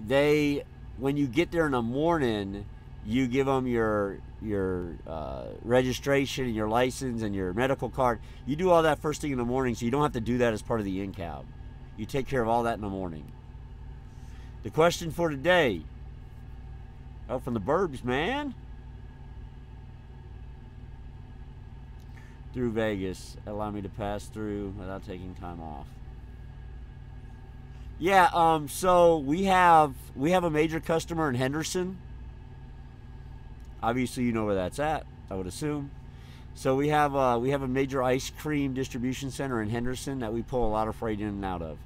when you get there in the morning, you give them your registration and your license and your medical card. You do all that first thing in the morning, so you don't have to do that as part of the in-cab. You take care of all that in the morning. The question for today, from the burbs, man. Through Vegas, allow me to pass through without taking time off. Yeah, so we have a major customer in Henderson. Obviously, you know where that's at, I would assume. So we have a major ice cream distribution center in Henderson that we pull a lot of freight in and out of.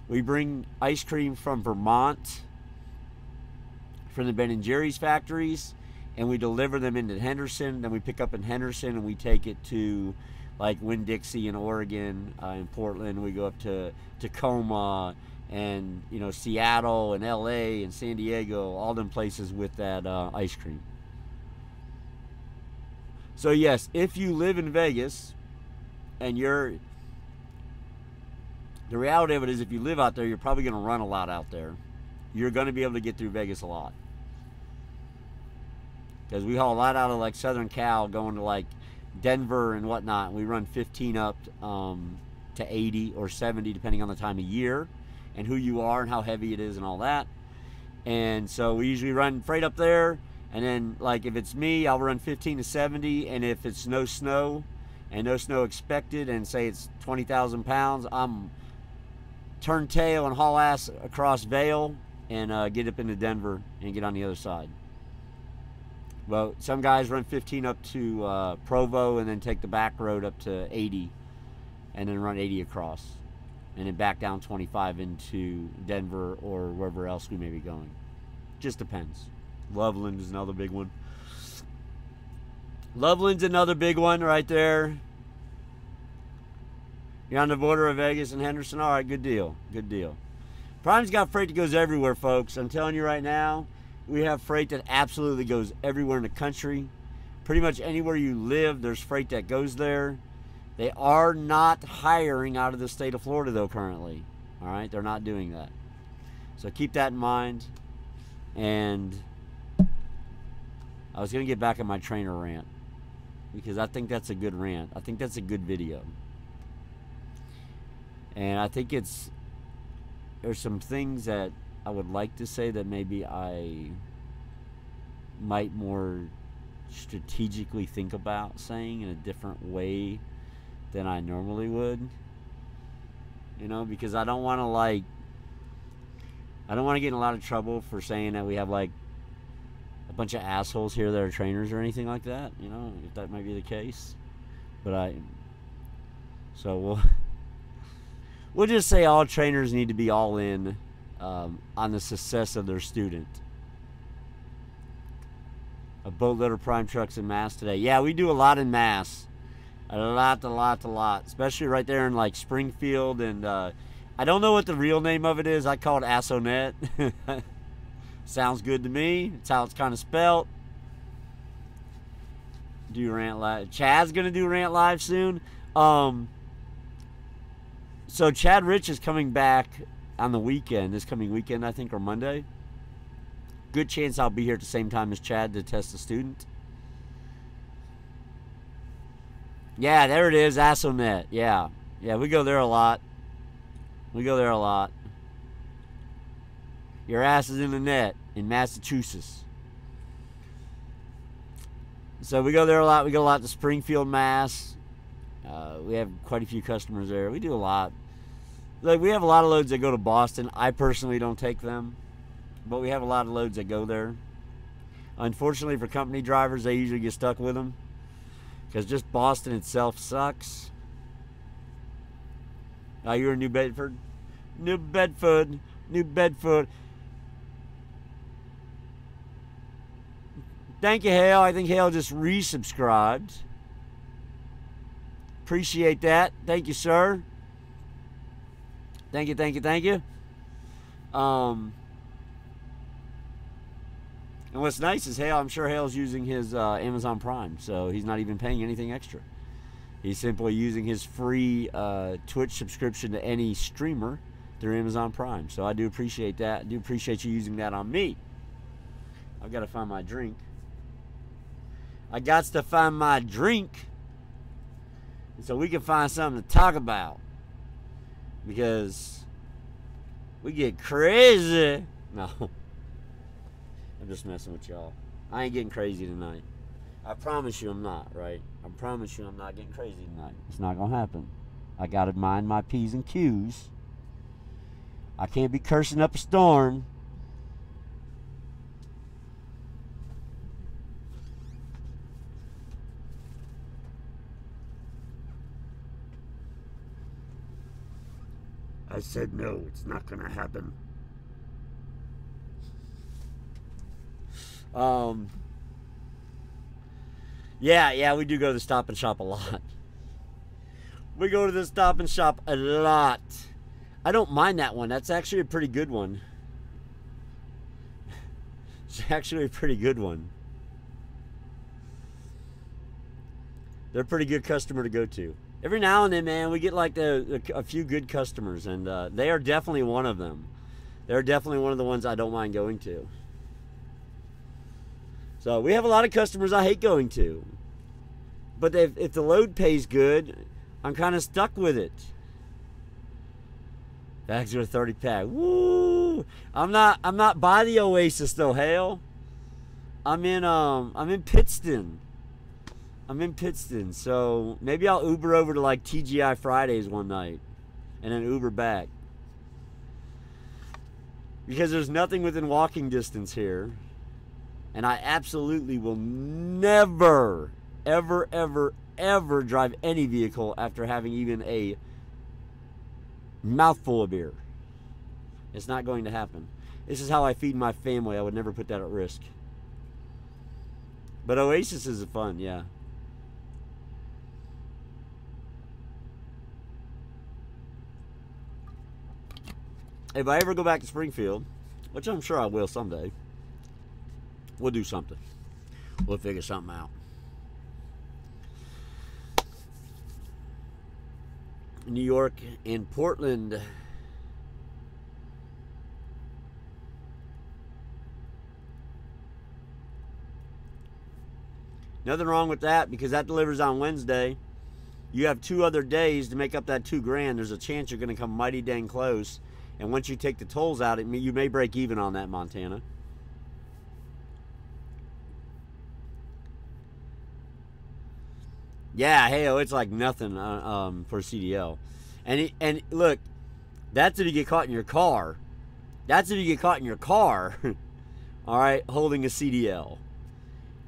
We bring ice cream from Vermont, from the Ben & Jerry's factories, and we deliver them into Henderson. Then we pick up in Henderson and we take it to like Winn-Dixie in Oregon, in Portland. We go up to Tacoma and Seattle and LA and San Diego, all them places with that ice cream. So yes, if you live in Vegas and the reality of it is if you live out there, you're probably going to run a lot out there. You're going to be able to get through Vegas a lot. Because we haul a lot out of like Southern Cal going to like Denver and whatnot. We run 15 up to 80 or 70 depending on the time of year and who you are and how heavy it is and all that. And so we usually run freight up there. And then, like, if it's me, I'll run 15 to 70. And if it's no snow and no snow expected and say it's 20,000 pounds, I'm turn tail and haul ass across Vail and get up into Denver and get on the other side. Well, some guys run 15 up to Provo and then take the back road up to 80 and then run 80 across. And then back down 25 into Denver or wherever else we may be going. Just depends. Loveland is another big one. Loveland's another big one right there. You're on the border of Vegas and Henderson. All right, good deal. Good deal. Prime's got freight that goes everywhere, folks. I'm telling you right now, we have freight that absolutely goes everywhere in the country. Pretty much anywhere you live, there's freight that goes there. They are not hiring out of the state of Florida, though, currently. All right? They're not doing that. So keep that in mind. And I was going to get back on my trainer rant because I think that's a good rant. I think that's a good video. And I think there's some things that I would like to say that maybe I might more strategically think about saying in a different way than I normally would. Because I don't want to get in a lot of trouble for saying that we have like a bunch of assholes here that are trainers or anything like that, if that might be the case. But so we'll just say all trainers need to be all in on the success of their student. A boatload of prime trucks in Mass today. Yeah, we do a lot in Mass. A lot. Especially right there in like Springfield and I don't know what the real name of it is. I call it Assonet. Sounds good to me. It's how it's kind of spelled. Do rant live. Chad's gonna do rant live soon. So Chad Rich is coming back on the weekend, this coming weekend, I think, or Monday. Good chance I'll be here at the same time as Chad to test the student. Yeah, there it is, Assonet. Yeah, we go there a lot. Your ass is in the net in Massachusetts. So we go there a lot. We go a lot to Springfield, Mass. We have quite a few customers there. We do a lot. Like, we have a lot of loads that go to Boston. I personally don't take them, but we have a lot of loads that go there. Unfortunately for company drivers, they usually get stuck with them because just Boston itself sucks. You're in New Bedford? New Bedford. Thank you, Hale. I think Hale just resubscribed. Appreciate that. Thank you, sir. Thank you. And what's nice is Hale, I'm sure Hale's using his Amazon Prime, so he's not even paying anything extra. He's simply using his free Twitch subscription to any streamer through Amazon Prime. So I do appreciate that. I do appreciate you using that on me. I've got to find my drink. I got to find my drink so we can find something to talk about, because we get crazy. No, I'm just messing with y'all. I ain't getting crazy tonight. I promise you I'm not, right? I promise you I'm not getting crazy tonight. It's not gonna happen. I gotta mind my P's and Q's. I can't be cursing up a storm. I said no, it's not gonna happen. Yeah, we do go to the Stop and Shop a lot. We go to the Stop and Shop a lot. I don't mind that one. That's actually a pretty good one. It's actually a pretty good one. They're a pretty good customer to go to. Every now and then, man, we get like a few good customers, and they are definitely one of them. They're definitely one of the ones I don't mind going to. So we have a lot of customers I hate going to. But if the load pays good, I'm kind of stuck with it. Bags are a 30 pack. Woo! I'm not by the Oasis though, hell. I'm in Pittston. I'm in Pittston, so maybe I'll Uber over to like TGI Fridays one night and then Uber back. Because there's nothing within walking distance here. And I absolutely will never, ever, ever, ever drive any vehicle after having even a mouthful of beer. It's not going to happen. This is how I feed my family. I would never put that at risk. But Oasis is fun, yeah. If I ever go back to Springfield, which I'm sure I will someday, we'll do something. We'll figure something out. New York and Portland. Nothing wrong with that, because that delivers on Wednesday. You have 2 other days to make up that $2,000. There's a chance you're going to come mighty dang close. And once you take the tolls out, you may break even on that, Montana. Yeah, hey, it's like nothing for CDL. And look, that's if you get caught in your car. That's if you get caught in your car, all right, holding a CDL.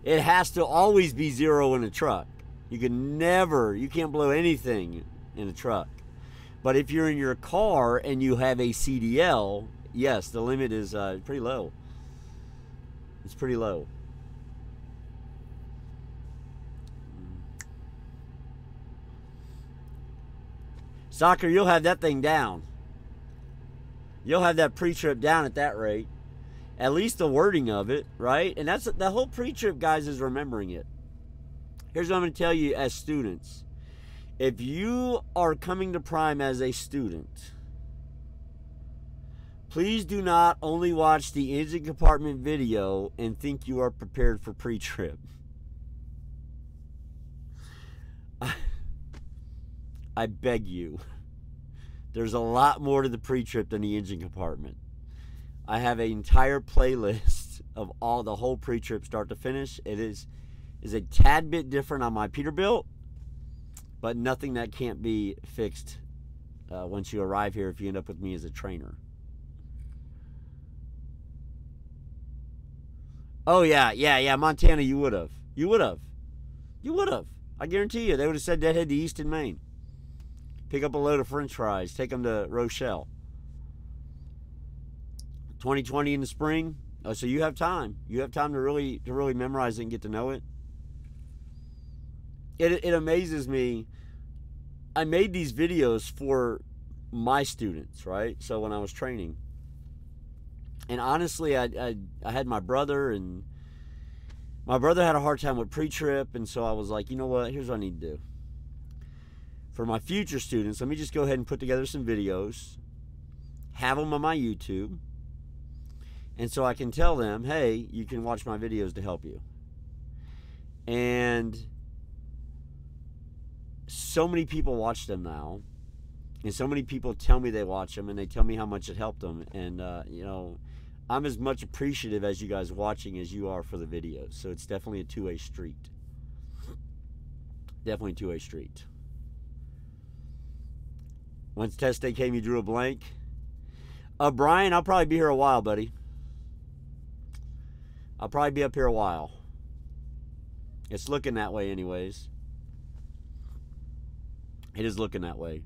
It has to always be 0 in a truck. You can't blow anything in a truck. But if you're in your car and you have a CDL, yes, the limit is pretty low. It's pretty low. Soccer, you'll have that thing down. You'll have that pre-trip down at that rate. At least the wording of it, right? And that's the whole pre-trip, guys, is remembering it. Here's what I'm going to tell you as students. If you are coming to Prime as a student, please do not only watch the engine compartment video and think you are prepared for pre-trip. I beg you. There's a lot more to the pre-trip than the engine compartment. I have an entire playlist of the whole pre-trip start to finish. It is a tad bit different on my Peterbilt, but nothing that can't be fixed once you arrive here if you end up with me as a trainer. Oh, yeah, Montana, you would have. You would have. I guarantee you, they would have said deadhead to Easton, Maine. Pick up a load of french fries. Take them to Rochelle. 2020 in the spring. Oh, so you have time. You have time to really memorize it and get to know it. It amazes me. I made these videos for my students, right? So when I was training. And honestly, I had my brother, and my brother had a hard time with pre-trip, and so I was like, you know what? Here's what I need to do. For my future students, let me just go ahead and put together some videos. have them on my YouTube. And so I can tell them, hey, you can watch my videos to help you. And so many people watch them now. And so many people tell me they watch them, and they tell me how much it helped them. And, you know, I'm as much appreciative as you guys watching as you are for the videos. So it's definitely a two-way street. Definitely a two-way street. Once test day came, you drew a blank. Brian, I'll probably be here a while, buddy. I'll probably be up here a while. It's looking that way anyways. It is looking that way.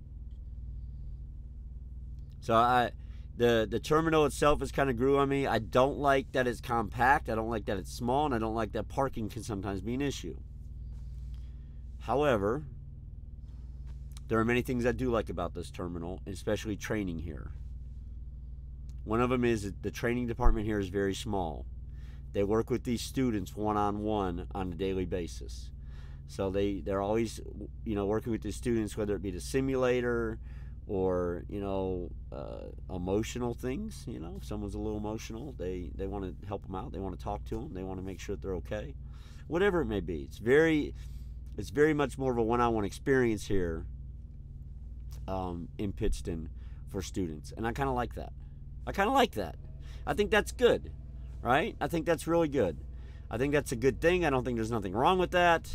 So the terminal itself has kind of grew on me. I don't like that it's compact. I don't like that it's small. And I don't like that parking can sometimes be an issue. However, there are many things I do like about this terminal, especially training here. One of them is that the training department here is very small. They work with these students one-on-one on a daily basis. So they're always, you know, working with the students, whether it be the simulator or, you know, emotional things. You know, if someone's a little emotional, they want to help them out. They want to talk to them. They want to make sure that they're okay. Whatever it may be. It's very much more of a one-on-one experience here in Pittston for students. And I kind of like that. I think that's good, right? I think that's really good. I think that's a good thing. I don't think there's nothing wrong with that.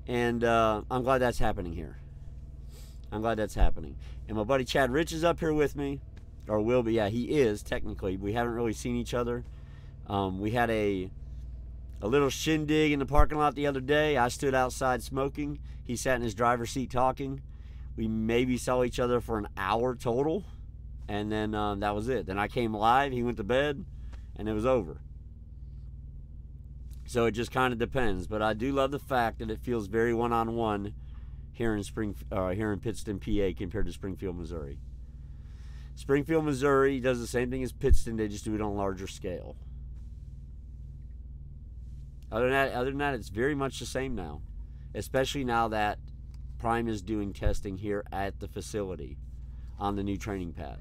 And I'm glad that's happening here. I'm glad that's happening. And my buddy Chad Rich is up here with me. Or will be. Yeah, he is, technically. We haven't really seen each other. We had a little shindig in the parking lot the other day. I stood outside smoking. He sat in his driver's seat talking. We maybe saw each other for an hour total. And then that was it. Then I came live. He went to bed. And it was over. So it just kind of depends. But I do love the fact that it feels very one-on-one here in Pittston, PA, compared to Springfield, Missouri. Springfield, Missouri does the same thing as Pittston. They just do it on a larger scale. Other than that, it's very much the same now. Especially now that Prime is doing testing here at the facility on the new training pad.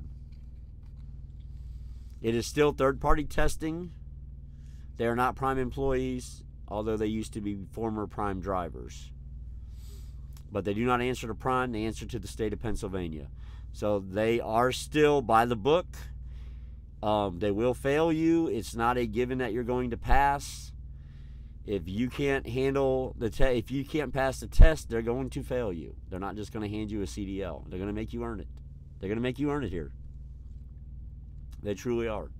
It is still third-party testing. They are not Prime employees, although they used to be former Prime drivers. But they do not answer to Prime. They answer to the state of Pennsylvania. So they are still by the book. They will fail you. It's not a given that you're going to pass. If you can't handle the if you can't pass the test, they're going to fail you. They're not just going to hand you a CDL. They're going to make you earn it. They're going to make you earn it here. They truly are.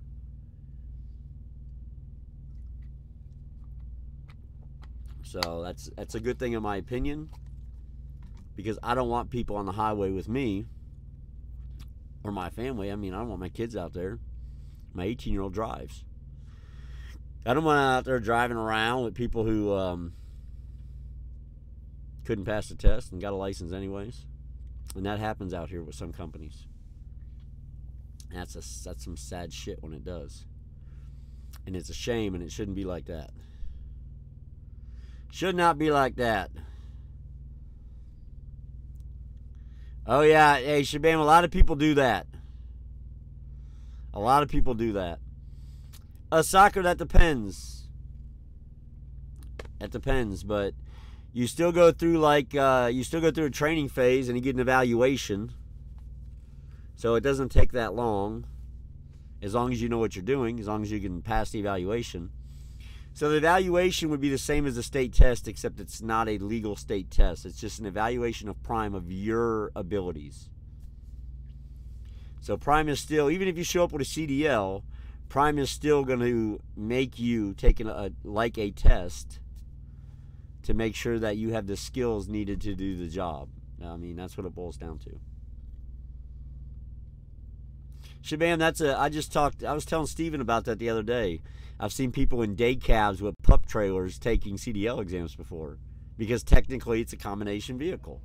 So that's a good thing in my opinion, because I don't want people on the highway with me or my family. I mean, I don't want my kids out there. My 18-year-old drives. I don't want out there driving around with people who couldn't pass the test and got a license anyways. And that happens out here with some companies. That's some sad shit when it does. And it's a shame, and it shouldn't be like that. Should not be like that. Oh yeah, hey Shabam, a lot of people do that. A lot of people do that. Soccer, that depends. That depends, but you still go through a training phase and you get an evaluation. So it doesn't take that long, as long as you know what you're doing, as long as you can pass the evaluation. So the evaluation would be the same as the state test, except it's not a legal state test. It's just an evaluation of Prime of your abilities. So Prime is still, even if you show up with a CDL, Prime is still going to make you take a test to make sure that you have the skills needed to do the job. I mean, that's what it boils down to. Shabam, I was telling Steven about that the other day. I've seen people in day cabs with pup trailers taking CDL exams before, because technically it's a combination vehicle.